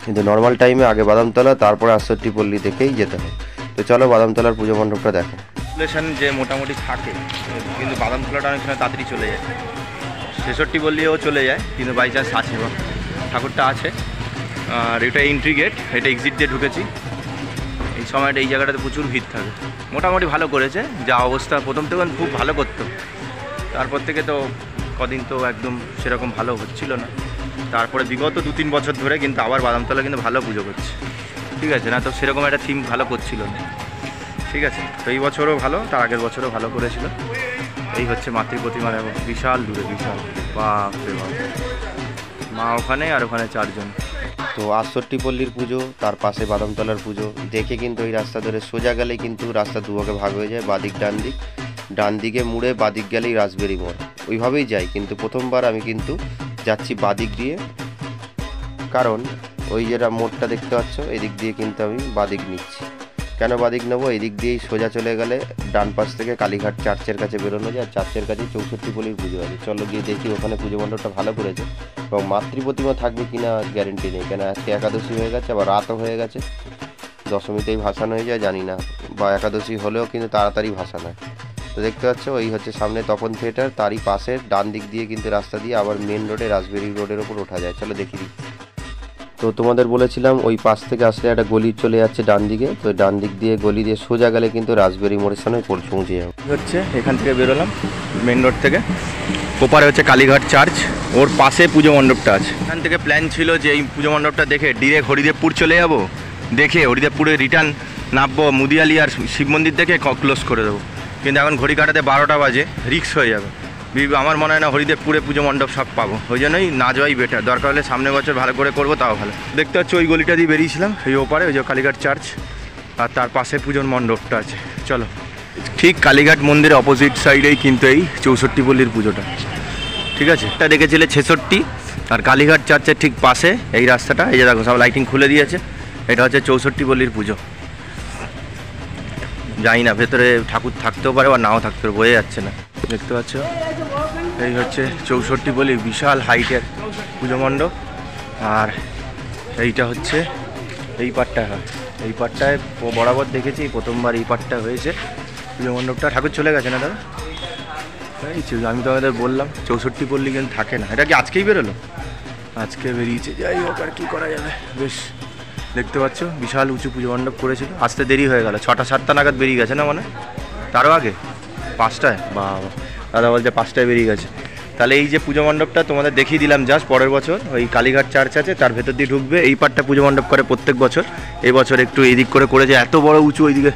কিন্তু নর্মাল টাইমে আগে বাদামতলা, তারপরে 68 পল্লী দেখেই যেতে হয়। তো চলো বাদামতলার পুজো মণ্ডপটা দেখো। পপুলেশন যে মোটামুটি থাকে, কিন্তু বাদামতলাটা অনেক সময় তাড়াতাড়ি চলে যায়। 66 পল্লীও চলে যায়, কিন্তু বাই চান্স আছে, ঠাকুরটা আছে। আর এটা এন্ট্রি গেট, এটা এক্সিট দিয়ে ঢুকেছি। এই সময়টা এই জায়গাটাতে প্রচুর ভিড় থাকে। মোটামুটি ভালো করেছে, যা অবস্থা প্রথম থেকে খুব ভালো করতো, তারপর থেকে তো কদিন তো একদম সেরকম ভালো হচ্ছিল না। তারপরে বিগত 2-3 বছর ধরে কিন্তু আবার বাদামতলা কিন্তু ভালো পুজো করছে, ঠিক আছে না? তো সেরকম একটা থিম ভালো করছিল না, ঠিক আছে? তো এই বছরও ভালো, তার আগের বছরও ভালো করেছিল। এই হচ্ছে মাতৃ প্রতিমা, দেখো বিশাল দূরে, বিশাল। বাপ রে বাপ, মা ওখানে আর ওখানে 4 জন। তো 68 পল্লীর পুজো, তার পাশে বাদামতলার পুজো দেখে কিন্তু এই রাস্তা ধরে সোজা গেলেই কিন্তু রাস্তা দুভাগে ভাগ হয়ে যায়, বাদিক ডান দিক। ডান দিকে মুড়ে বাদিক গেলেই রাসবেরি মোড়, ওইভাবেই যাই। কিন্তু প্রথমবার আমি কিন্তু যাচ্ছি বাদিক দিয়ে, কারণ ওই যেটা মোড়টা দেখতে পাচ্ছ, এদিক দিয়ে কিন্তু আমি বাদিক নিচ্ছি। কেন বাদিক নেবো? এদিক দিয়েই সোজা চলে গেলে ডান পাশ থেকে কালীঘাট চার্চের কাছে বেরোনো যায়। চার্চের কাছে 64 পল্লীর পুজো আছে। চলো গিয়ে দেখি ওখানে পুজো মণ্ডপটা ভালো করেছে, এবং মাতৃ প্রতিমা থাকবে কিনা গ্যারেন্টি নেই, কেন আজকে একাদশী হয়ে গেছে, আবার রাতও হয়ে গেছে। দশমীতেই ভাসান হয়ে যায় জানি না, বা একাদশী হলেও কিন্তু তাড়াতাড়ি ভাসান হয়। তো দেখতে পাচ্ছ, ওই হচ্ছে সামনে তপন থিয়েটার, তারই পাশের ডান দিক দিয়ে কিন্তু রাস্তা দিয়ে আবার মেন রোডে রাসবেরি রোডের ওপর ওঠা যায়। চলো দেখি দিই। তো তোমাদের বলেছিলাম ওই পাশ থেকে আসলে একটা গলি চলে যাচ্ছে ডান দিকে, তো ডান দিক দিয়ে গলি দিয়ে সোজা গেলে কিন্তু রাসবেরি মোড়ের সামনে পৌঁছে যাবো। হচ্ছে এখান থেকে বেরোলাম মেন রোড থেকে, ওপারে হচ্ছে কালীঘাট চার্চ, ওর পাশে পুজো মণ্ডপটা আছে। এখান থেকে প্ল্যান ছিল যে এই পুজো মণ্ডপটা দেখে ডিরেক্ট হরিদেবপুর চলে যাব, দেখে হরিদেবপুরে রিটার্ন নামবো, মুদিয়ালি আর শিব মন্দির দেখে ক্লোজ করে দেবো। কিন্তু এখন ঘড়ি কাটাতে 12টা বাজে, রিস্ক হয়ে যাবে। আমার মনে হয় না হরিদেবপুরে পুজো মণ্ডপ সব পাবো, ওই জন্যই না যাওয়াই বেটার। দরকার হলে সামনের বছর ভালো করে করবো, তাও ভালো। দেখতে পাচ্ছি ওই গলিটা দিয়ে বেরিয়েছিলাম, এই ওপারে ওই যে কালীঘাট চার্চ, আর তার পাশে পুজোর মণ্ডপটা আছে। চলো, ঠিক কালীঘাট মন্দিরের অপোজিট সাইডেই কিন্তু এই 64 পল্লীর পুজোটা, ঠিক আছে? এটা দেখেছিলে 66, আর কালীঘাট চার্চের ঠিক পাশে এই রাস্তাটা, এই যে দেখো সব লাইটিং খুলে দিয়েছে, এটা হচ্ছে 64 পল্লীর পুজো। জানি না ভেতরে ঠাকুর থাকতেও পারে বা নাও থাকতে পারে, বোঝা যাচ্ছে না। দেখতে পাচ্ছ, এই হচ্ছে 64 পল্লী, বিশাল হাইটের পুজো মণ্ডপ। আর এইটা হচ্ছে এই পাটটায় হয়, এই পাটটায় বরাবর দেখেছি, প্রথমবার এই পাটটা হয়েছে পুজো মণ্ডপটা। ঠাকুর চলে গেছে না দাদা? এই আমি তো আমাদের বললাম 64 পল্লী কিন্তু থাকে না। এটা কি আজকেই বেরোলো? আজকে বেরিয়েছে, যাই হোক আর কী করা যাবে। বেশ, দেখতে পাচ্ছ বিশাল উঁচু পুজো মণ্ডপ করেছিল। আসতে দেরি হয়ে গেল, 6টা-7টা নাগাদ বেরিয়ে গেছে না, মানে তারও আগে 5টায়। বা দাদা বলছে 5টায় বেরিয়ে গেছে। তাহলে এই যে পুজো মণ্ডপটা তোমাদের দেখিয়ে দিলাম জাস্ট, পরের বছর ওই কালীঘাট চার্চ আছে তার ভেতর দিয়ে ঢুকবে, এই পাটটা পুজো মণ্ডপ করে প্রত্যেক বছর। এই বছর একটু এইদিক করে করেছে, এত বড় উঁচু ওইদিকে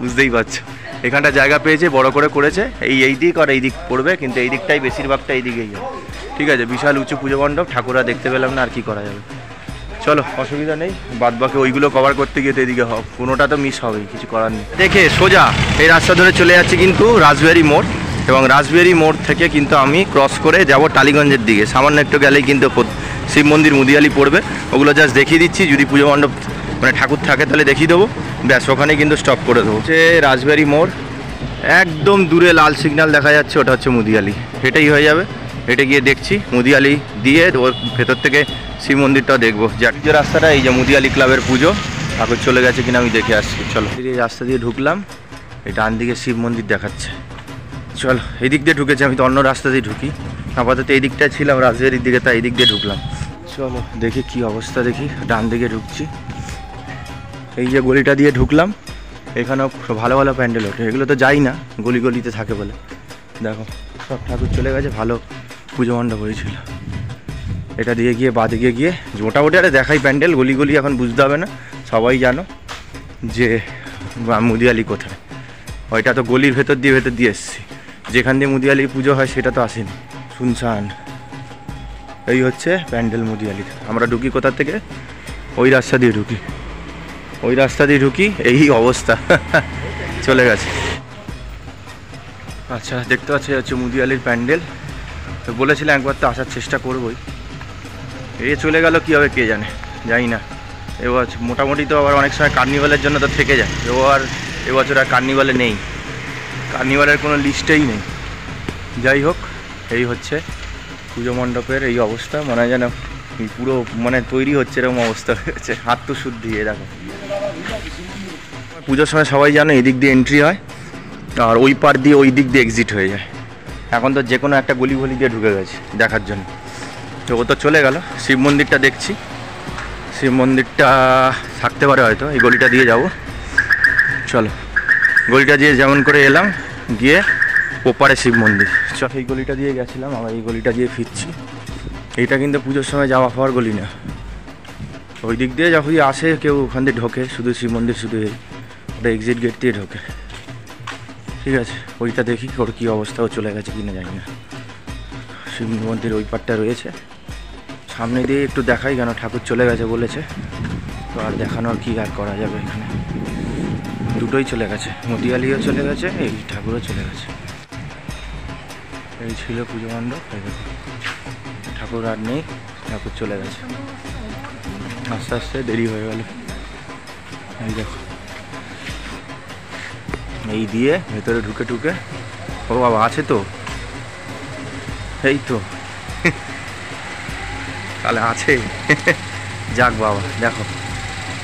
বুঝতেই পারছো, এখানটা জায়গা পেয়েছে, বড় করে করেছে। এই দিক আর এই দিক পড়বে, কিন্তু এই দিকটাই বেশিরভাগটা এই দিকেই হবে, ঠিক আছে? বিশাল উঁচু পুজো মণ্ডপ, ঠাকুরা দেখতে পেলাম না, আর কি করা যাবে। চলো, অসুবিধা নেই, বাদ বাকি ওইগুলো কভার করতে গিয়ে তো এদিকে কোনোটা তো মিস হবেই, কিছু করার নেই। দেখে সোজা এই রাস্তা ধরে চলে যাচ্ছে কিন্তু রাসবেরি মোড়, এবং রাসবেরি মোড় থেকে কিন্তু আমি ক্রস করে যাব টালিগঞ্জের দিকে। সামান্য একটু গেলেই কিন্তু শিব মন্দির মুদিয়ালি পড়বে, ওগুলো জাস্ট দেখিয়ে দিচ্ছি। যদি পুজো মণ্ডপ মানে ঠাকুর থাকে তাহলে দেখিয়ে দেবো, ব্যাস ওখানে কিন্তু স্টপ করে দেবো। হচ্ছে রাসবেরি মোড়, একদম দূরে লাল সিগন্যাল দেখা যাচ্ছে, ওটা হচ্ছে মুদিয়ালি, হেঁটেই হয়ে যাবে। হেঁটে গিয়ে দেখছি মুদিয়ালি দিয়ে ওর ভেতর থেকে শিব মন্দিরটাও দেখবো। যে রাস্তাটা এই যে মুদিয়ালি ক্লাবের পুজো, ঠাকুর চলে গেছে কিনা আমি দেখে আসছি। চলো এই রাস্তা দিয়ে ঢুকলাম, এই ডান দিকে শিব মন্দির দেখাচ্ছে। চলো এই দিক দিয়ে ঢুকেছি, আমি তো অন্য রাস্তা দিয়ে ঢুকি, আপাতত এই দিকটায় ছিলাম রাজবাড়ির দিকে, তাই এই দিক দিয়ে ঢুকলাম। চলো দেখি কি অবস্থা, দেখি ডান দিকে ঢুকছি। এই যে গলিটা দিয়ে ঢুকলাম, এখানেও ভালো ভালো প্যান্ডেল ওঠে, এগুলো তো যাই না, গলি গলিতে থাকে বলে। দেখো সব ঠাকুর চলে গেছে, ভালো পুজো মণ্ডপ হয়েছিল। এটা দিয়ে গিয়ে বাদিকে গিয়ে মোটামুটি আরে দেখাই প্যান্ডেল, গলি গলি এখন বুঝতে হবে না, সবাই জানো যে মুদিয়ালি কোথায়। ওইটা তো গলির ভেতর দিয়ে এসছি, যেখান দিয়ে মুদিয়ালি পুজো হয় সেটা তো আসেনি, শুনশান। এই হচ্ছে প্যান্ডেল মুদিয়ালির। আমরা ঢুকি কোথা থেকে? ওই রাস্তা দিয়ে ঢুকি, ওই রাস্তা দিয়ে ঢুকি, এই অবস্থা চলে গেছে। আচ্ছা দেখতে পাচ্ছি হচ্ছে মুদিয়ালির প্যান্ডেল। তো বলেছিলাম একবার তো আসার চেষ্টা করবোই, এ চলে গেল কী হবে কে জানে, জানি না। এবার মোটামুটি তো আবার অনেক সময় কার্নিভালের জন্য তো থেকে যায়, এবছর আর কার্নিভালে নেই, কার্নিভালের কোনো লিস্টেই নেই। যাই হোক, এই হচ্ছে পুজো মণ্ডপের এই অবস্থা, মনে হয় যেন পুরো মানে তৈরি হচ্ছে এরকম অবস্থা হয়েছে, হাত তো শুদ্ধি। দেখো পুজোর সময় সবাই জানো এদিক দিয়ে এন্ট্রি হয় আর ওই পার দিয়ে ওই দিক দিয়ে এক্সিট হয়ে যায়। এখন তো যে কোনো একটা গলি গলি দিয়ে ঢুকে গেছে দেখার জন্য। তো ও তো চলে গেল, শিব মন্দিরটা দেখছি, শিব মন্দিরটা থাকতে পারে হয়তো, এই গলিটা দিয়ে যাব। চলো গলিটা দিয়ে যেমন করে এলাম, গিয়ে ওপারে শিব মন্দির। চল এই গলিটা দিয়ে গেছিলাম, আবার এই গলিটা দিয়ে ফিরছি। এইটা কিন্তু পুজোর সময় যাওয়া খাওয়ার গলি না, ওই দিক দিয়ে যখনই আসে কেউ ওখান দিয়ে ঢোকে, শুধু শিব মন্দির শুধু ওটা এক্সিট গেট দিয়ে ঢোকে। ঠিক আছে, ওইটা দেখি ওর কী অবস্থা, ও চলে গেছে কিনা জানি না। শিব মন্দির ওই পারটা রয়েছে, সামনে দিয়ে একটু দেখাই, কেন ঠাকুর চলে গেছে বলেছে তো, আর দেখানোর কি আর করা যাবে। এখানে দুটোই চলে গেছে, মুদিয়ালিও চলে গেছে, এই ঠাকুরও চলে গেছে। এই ছিল পুজো মণ্ডপ, ঠাকুর আর নেই, ঠাকুর চলে গেছে, আস্তে আস্তে দেরি হয়ে গেল। এই দেখো এই দিয়ে ভেতরে ঢুকে ঢুকে, ও বাবা আছে তো, এই তো তাহলে আছে যাক বাবা, দেখো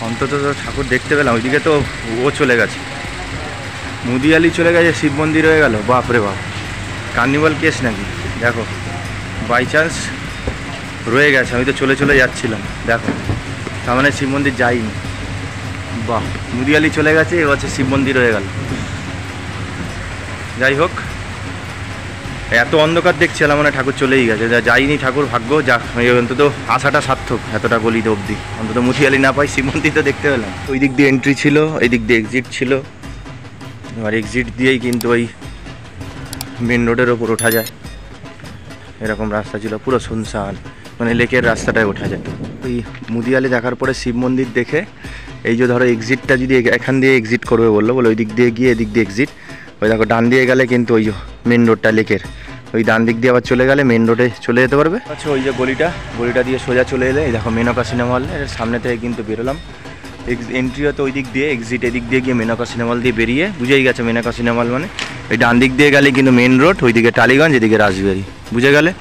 অন্তত তো ঠাকুর দেখতে পেলাম। ওইদিকে তো ও চলে গেছে, মুদিয়ালি চলে গেছে, শিব মন্দির হয়ে গেল। বাপরে বাপ, কার্নিভাল কেস নাকি? দেখো বাই চান্স রয়ে গেছে, আমি তো চলে চলে যাচ্ছিলাম, দেখো তার মানে শিব মন্দির যাইনি। বাহ, মুদিয়ালি চলে গেছে, এ হচ্ছে শিব মন্দির হয়ে গেল। যাই হোক, এত অন্ধকার দেখছিলাম মানে ঠাকুর চলেই গেছে, যাইনি ঠাকুর, ভাগ্য যা, অন্তত আশাটা সার্থক, এতটা গলিতে অবধি অন্তত মুদিয়ালি না পাই, শিব মন্দির তো দেখতে পেলাম। ওই দিক দিয়ে এন্ট্রি ছিল, এই দিক দিয়ে এক্সিট ছিল, এবার এক্সিট দিয়েই কিন্তু ওই মেন রোডের ওপর ওঠা যায়, এরকম রাস্তা ছিল পুরো শুনশান, মানে লেকের রাস্তাটায় ওঠা যায়। ওই মুদিয়ালি দেখার পরে শিব মন্দির দেখে, এই যে ধরো এক্সিটটা যদি এখান দিয়ে এক্সিট করবে বললো, ওই দিক দিয়ে গিয়ে এদিক দিয়ে এক্সিট, ওই দেখো ডান দিয়ে গেলে কিন্তু ওই মেন রোডটা লেকের, ওই ডান দিক দিয়ে আবার চলে গেলে মেন রোডে চলে যেতে পারবে। আচ্ছা ওই যে গলিটা দিয়ে সোজা চলে এলে, এই দেখো মেনকা সিনেমা হল, এর সামনে থেকে কিন্তু বেরোলাম। এন্ট্রি হতো ওই দিক দিয়ে, এক্সিট এদিক দিয়ে গিয়ে মেনকা সিনেমা হল দিয়ে বেরিয়ে, বুঝেই গেছে মেনকা সিনেমা হল মানে। ওই ডান দিক দিয়ে গেলে কিন্তু মেন রোড, ওইদিকে টালিগঞ্জ, এদিকে রাজবাড়ি, বুঝে গেলে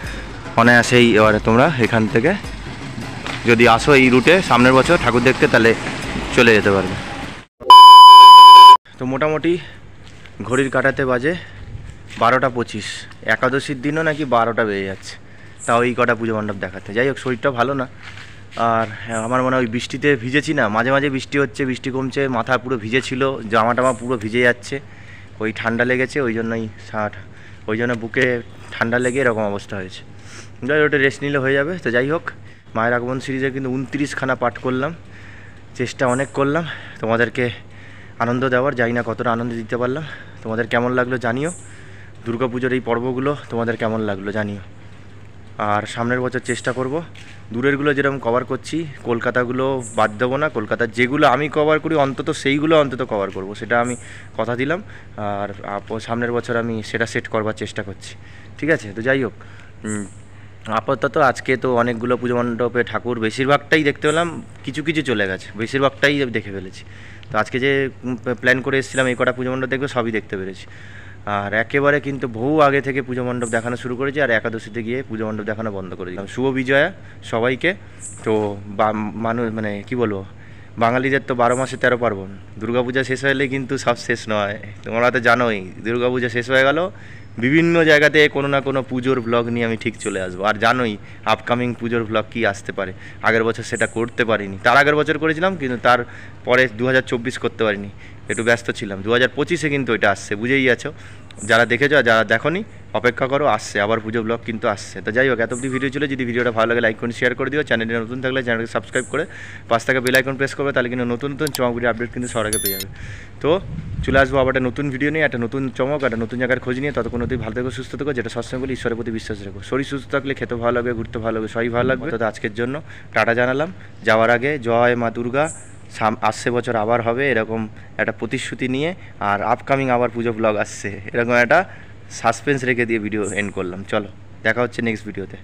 অনায়াসেই। এবারে তোমরা এখান থেকে যদি আসো এই রুটে সামনের বছর ঠাকুর দেখতে, তাহলে চলে যেতে পারবে। তো মোটামুটি ঘড়ির কাটাতে বাজে 12:25, একাদশীর দিনও নাকি 12টা বেজে যাচ্ছে, তাও এই কটা পুজো মণ্ডপ দেখাতে। যাই হোক, শরীরটা ভালো না, আর আমার মনে হয় ওই বৃষ্টিতে ভিজেছি না, মাঝে মাঝে বৃষ্টি হচ্ছে, বৃষ্টি কমছে, মাথা পুরো ভিজে ছিল, জামা টামা পুরো ভিজে যাচ্ছে, ওই ঠান্ডা লেগেছে, ওই জন্যই ওই জন্য বুকে ঠান্ডা লেগে এরকম অবস্থা হয়েছে। যাই ওটা রেস্ট নিলে হয়ে যাবে। তো যাই হোক, মায়ের আগমন সিরিজে কিন্তু 29খানা পাঠ করলাম, চেষ্টা অনেক করলাম তোমাদেরকে আনন্দ দেওয়ার, জানি না কতটা আনন্দ দিতে পারলাম। তোমাদের কেমন লাগলো জানিও, দুর্গাপুজোর এই পর্বগুলো তোমাদের কেমন লাগলো জানিও। আর সামনের বছর চেষ্টা করব দূরেরগুলো যেরকম কভার করছি, কলকাতাগুলো বাদ দেবো না, কলকাতার যেগুলো আমি কভার করি অন্তত সেইগুলো অন্তত কভার করব, সেটা আমি কথা দিলাম। আর সামনের বছর আমি সেটা সেট করবার চেষ্টা করছি, ঠিক আছে? তো যাই হোক, আপাতত আজকে তো অনেকগুলো পুজো মণ্ডপে ঠাকুর বেশিরভাগটাই দেখতে পেলাম, কিছু কিছু চলে গেছে, বেশিরভাগটাই দেখে ফেলেছি। তো আজকে যে প্ল্যান করে এসেছিলাম এই কটা পুজো মণ্ডপ দেখবে, সবই দেখতে পেরেছি। আর একেবারে কিন্তু বহু আগে থেকে পুজো মণ্ডপ দেখানো শুরু করেছি, আর একাদশীতে গিয়ে পুজো মণ্ডপ দেখানো বন্ধ করে দিলাম। শুভ বিজয়া সবাইকে। তো মানুষ মানে কি বলবো, বাঙালিদের তো 12 মাসে 13 পার্বণ। দুর্গাপূজা শেষ হলে কিন্তু সব শেষ নয়, তোমরা তো জানোই। দুর্গাপূজা শেষ হয়ে গেল, বিভিন্ন জায়গাতে কোনো না কোনো পুজোর ব্লগ নিয়ে আমি ঠিক চলে আসবো। আর জানোই আপকামিং পুজোর ব্লগ কী আসতে পারে। আগের বছর সেটা করতে পারিনি, তার আগের বছর করেছিলাম, কিন্তু তার পরে 2024 করতে পারিনি, একটু ব্যস্ত ছিলাম। 2025-এ কিন্তু এটা আসছে, বুঝেই আছো। যারা দেখেছো আর যারা দেখোনি অপেক্ষা করো, আসছে আবার পুজো ব্লগ কিন্তু আসছে। তো যাই হোক, এত অবধি ভিডিও ছিল। যদি ভিডিওটা ভালো লাগে লাইক করে শেয়ার করে দিও। চ্যানেলটি নতুন থাকলে চ্যানেলকে সাবস্ক্রাইব করে পাশ থেকে বেল আইকন প্রেস করবে, তাহলে কিন্তু নতুন নতুন চমক ভিডিও আপডেট কিন্তু সবার আগে পেয়ে যাবে। তো চলে আসবো আবার একটা নতুন ভিডিও নিয়ে, একটা নতুন চমক, একটা নতুন জায়গার খোঁজ নিয়ে। ততক্ষণ অবধি ভালো থেকো, সুস্থ থেকো। যেটা সবসময় বলি, ঈশ্বরের প্রতি বিশ্বাস রেখো। শরীর সুস্থ থাকলে খেতে ভালো লাগবে, ঘুরতে ভালো লাগবে, সবই ভালো লাগবে। তো আজকের জন্য টাটা জানালাম। যাওয়ার আগে জয় মা দুর্গা, আসছে বছর আবার হবে এরকম একটা প্রতিশ্রুতি নিয়ে। আর আপকামিং আবার পুজো ব্লগ আসছে, এরকম একটা সাসপেন্স রেখে দিয়ে ভিডিও এন্ড করলাম। চলো, দেখা হচ্ছে নেক্সট ভিডিওতে।